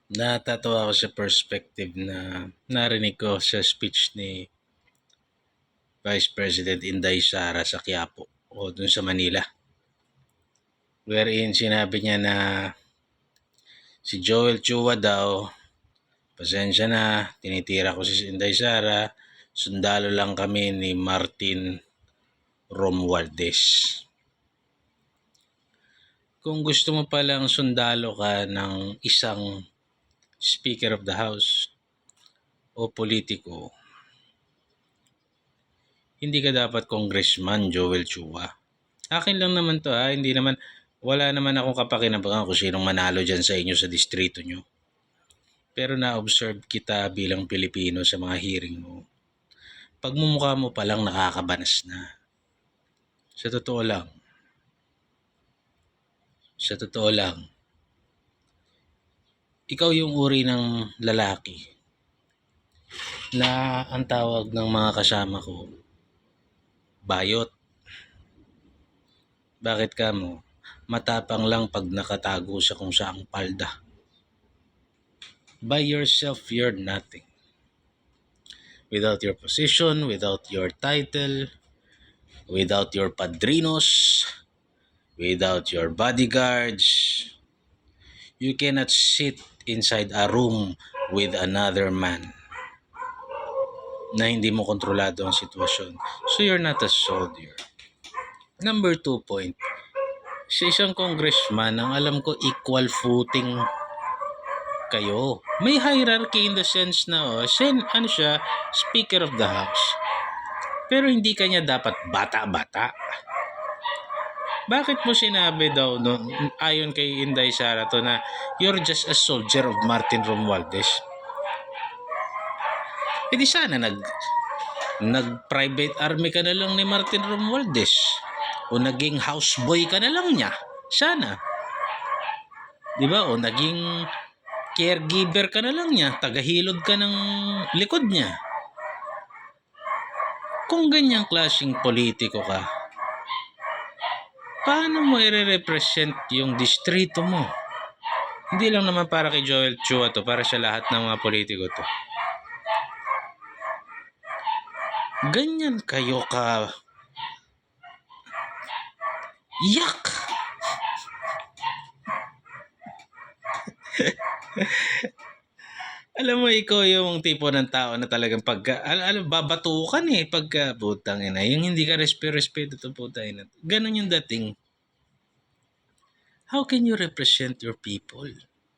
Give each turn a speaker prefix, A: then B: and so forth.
A: Natatawa ako sa perspective na narinig ko sa speech ni Vice President Inday Sara sa Quiapo o dun sa Manila. Wherein sinabi niya na si Joel Chua daw, pasensya na, tinitira ko si Inday Sara, sundalo lang kami ni Martin Romualdez. Kung gusto mo palang sundalo ka ng isang Speaker of the House o politiko, hindi ka dapat congressman, Joel Chua. Akin lang naman to hindi naman, wala naman akong kapakinabangan kung sinong manalo dyan sa inyo sa distrito nyo. Pero na-observe kita bilang Pilipino sa mga hearing mo. Pagmumukha mo palang nakakabanas na. Sa totoo lang, ikaw yung uri ng lalaki na ang tawag ng mga kasama ko, bayot. Bakit ka mo? Matapang lang pag nakatago sa kung saang palda. By yourself, you're nothing. Without your position, without your title, without your padrinos, without your bodyguards, you cannot sit inside a room with another man na hindi mo kontrolado ang sitwasyon. So you're not a soldier. Number 2 point, sa isang congressman, ang alam ko equal footing kayo. May hierarchy in the sense na siya, Speaker of the House. Pero hindi kanya dapat bata-bata. Bakit mo sinabi daw ayon kay Inday Sara to na you're just a soldier of Martin Romualdez? E di sana nag-private army ka na lang ni Martin Romualdez o naging houseboy ka na lang niya. Sana. Di ba? O naging caregiver ka na lang niya. Tagahilod ka ng likod niya. Kung ganyang klaseng politiko ka, paano mo i-represent yung distrito mo? Hindi lang naman para kay Joel Chua to, para sa lahat ng mga politiko to. Ganyan kayo ka yak. Alam mo, ikaw yung tipo ng tao na talagang babatukan pagka putang ina. Yung hindi ka respeto to putang ina. Ganun yung dating. How can you represent your people?